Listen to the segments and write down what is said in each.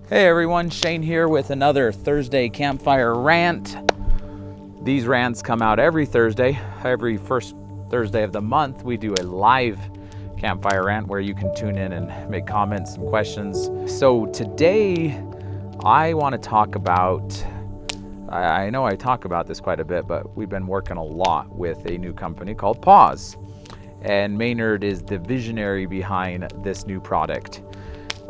Hey everyone, Shane here with another Thursday Campfire Rant. These rants come out every Thursday. Every first Thursday of the month, we do a live Campfire Rant where you can tune in and make comments and questions. So today, I want to talk about, I know I talk about this quite a bit, but we've been working a lot with a new company called Pause. And Maynard is the visionary behind this new product.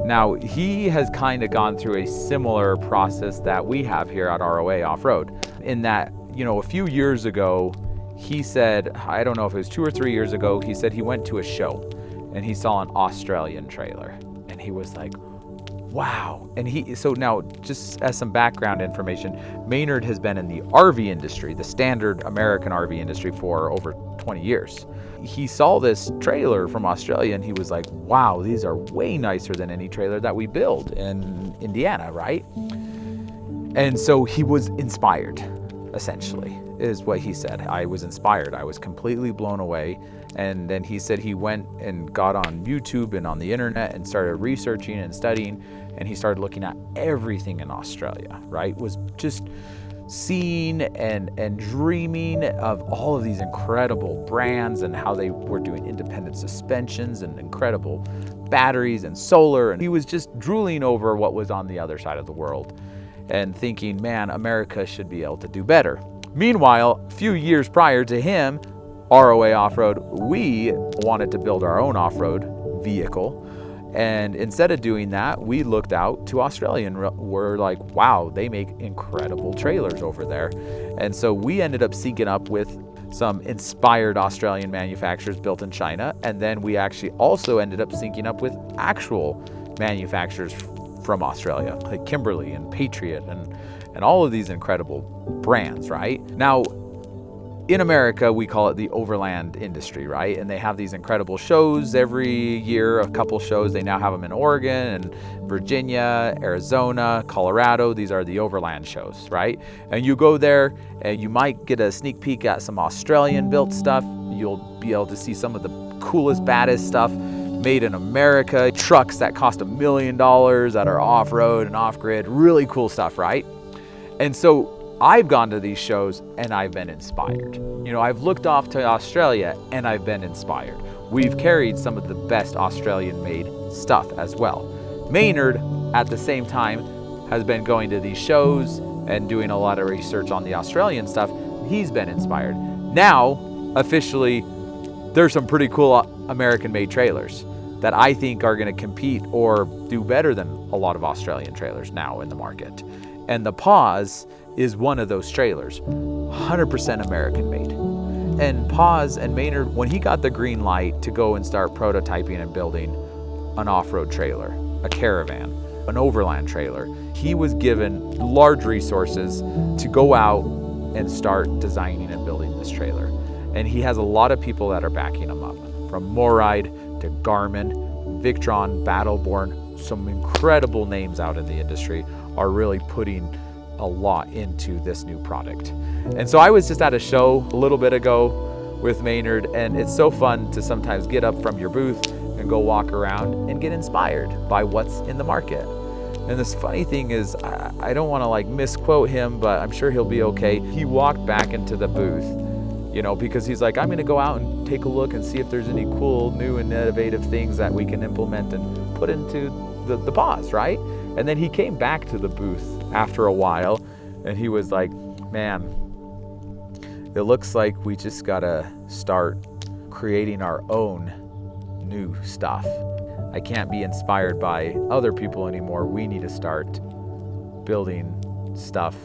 Now, he has kind of gone through a similar process that we have here at ROA Off-Road, in that, a few years ago, he said, I don't know if it was 2 or 3 years ago, he said he went to a show and he saw an Australian trailer and he was like, wow. And so now, just as some background information, Maynard has been in the RV industry, the standard American RV industry, for over 20 years. He saw this trailer from Australia and he was like, wow, these are way nicer than any trailer that we build in Indiana, right? And so he was inspired, essentially, is what he said. I was inspired. I was completely blown away. And then he said he went and got on YouTube and on the internet and started researching and studying, and he started looking at everything in Australia, right? Was just seeing and dreaming of all of these incredible brands and how they were doing independent suspensions and incredible batteries and solar. And he was just drooling over what was on the other side of the world and thinking, man, America should be able to do better. Meanwhile, a few years prior to him, ROA Off-Road, we wanted to build our own off-road vehicle. And instead of doing that, we looked out to Australia and we're like, wow, they make incredible trailers over there. And so we ended up syncing up with some inspired Australian manufacturers built in China. And then we actually also ended up syncing up with actual manufacturers from Australia, like Kimberly and Patriot and all of these incredible brands, right? Now, in America, we call it the overland industry, right? And they have these incredible shows every year, a couple shows. They now have them in Oregon and Virginia, Arizona, Colorado. These are the overland shows, right? And you go there and you might get a sneak peek at some Australian built stuff. You'll be able to see some of the coolest, baddest stuff made in America. Trucks that cost $1 million that are off-road and off-grid, really cool stuff, right? And so I've gone to these shows and I've been inspired. I've looked off to Australia and I've been inspired. We've carried some of the best Australian-made stuff as well. Maynard, at the same time, has been going to these shows and doing a lot of research on the Australian stuff. He's been inspired. Now, officially, there's some pretty cool American-made trailers that I think are going to compete or do better than a lot of Australian trailers now in the market. And the Pause is one of those trailers, 100% American made. And Pause and Maynard, when he got the green light to go and start prototyping and building an off-road trailer, a caravan, an overland trailer, he was given large resources to go out and start designing and building this trailer. And he has a lot of people that are backing him up, from Moride to Garmin, Victron, Battleborn. Some incredible names out in the industry are really putting a lot into this new product. And so I was just at a show a little bit ago with Maynard, and it's so fun to sometimes get up from your booth and go walk around and get inspired by what's in the market. And this funny thing is, I don't want to misquote him, but I'm sure he'll be okay. He walked back into the booth, because he's like, I'm going to go out and take a look and see if there's any cool, new and innovative things that we can implement and put into the Pause, right? And then he came back to the booth after a while and he was like, man, it looks like we just gotta start creating our own new stuff. I can't be inspired by other people anymore. We need to start building stuff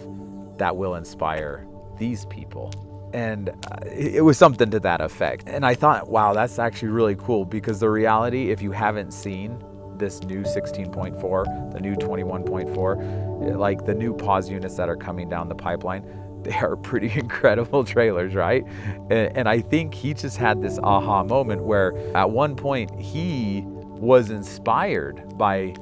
that will inspire these people. And it was something to that effect. And I thought, wow, that's actually really cool, because the reality, if you haven't seen this new 16.4, the new 21.4, like the new Pause units that are coming down the pipeline, they are pretty incredible trailers, right? And I think he just had this aha moment where at one point he was inspired by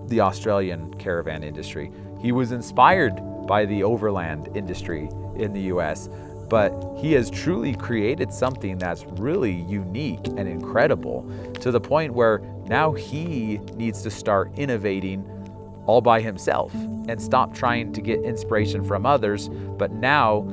the Australian caravan industry. He was inspired by the overland industry in the US, but he has truly created something that's really unique and incredible, to the point where now he needs to start innovating all by himself and stopped trying to get inspiration from others. But now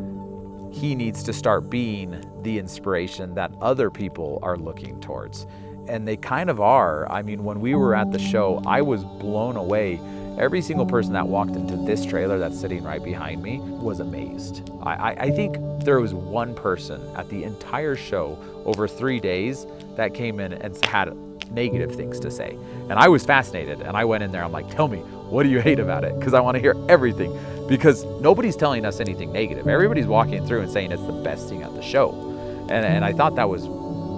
he needs to start being the inspiration that other people are looking towards. And they kind of are. I mean, when we were at the show, I was blown away. Every single person that walked into this trailer that's sitting right behind me was amazed. I think there was one person at the entire show over 3 days that came in and had negative things to say. And I was fascinated, and I went in there, I'm like, tell me, what do you hate about it? Because I want to hear everything, because nobody's telling us anything negative. Everybody's walking through and saying it's the best thing at the show. And I thought that was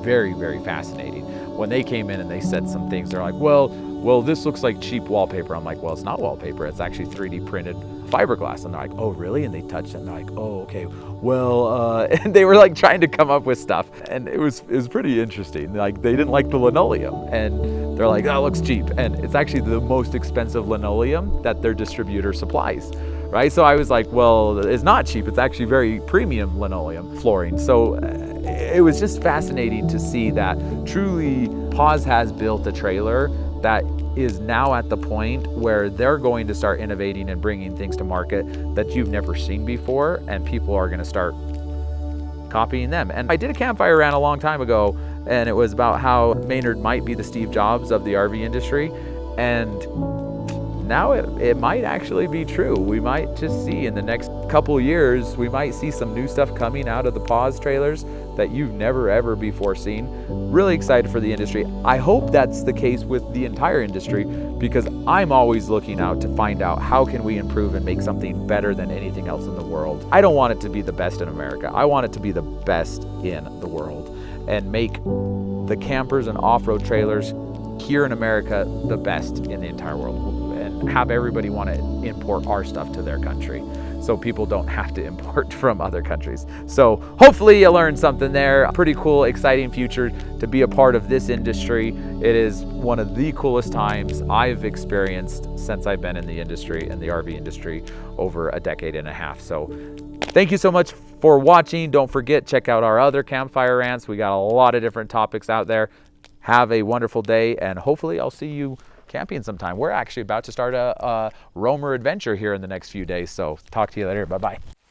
very, very fascinating. When they came in and they said some things, they're like, well, this looks like cheap wallpaper. I'm like, well, it's not wallpaper. It's actually 3D printed fiberglass. And they're like, oh, really? And they touched it and they're like, oh, okay. Well, and they were like trying to come up with stuff. And it was pretty interesting. Like, they didn't like the linoleum. And they're like, that looks cheap. And it's actually the most expensive linoleum that their distributor supplies, right? So I was like, well, it's not cheap. It's actually very premium linoleum flooring. So it was just fascinating to see that truly Pause has built a trailer that is now at the point where they're going to start innovating and bringing things to market that you've never seen before, and people are going to start copying them. And I did a Campfire Rant a long time ago, and it was about how Maynard might be the Steve Jobs of the RV industry, and now it might actually be true. We might just see in the next couple years, we might see some new stuff coming out of the Pause trailers that you've never ever before seen. Really excited for the industry. I hope that's the case with the entire industry, because I'm always looking out to find out how can we improve and make something better than anything else in the world. I don't want it to be the best in America. I want it to be the best in the world and make the campers and off-road trailers here in America the best in the entire world, and have everybody want to import our stuff to their country so people don't have to import from other countries. So hopefully you learned something there. Pretty cool, exciting future to be a part of this industry. It is one of the coolest times I've experienced since I've been in the industry, in the RV industry, over a decade and a half. So thank you so much for watching. Don't forget, check out our other Campfire Rants. We got a lot of different topics out there. Have a wonderful day, and hopefully I'll see you camping sometime. We're actually about to start a roamer adventure here in the next few days. So talk to you later. Bye-bye.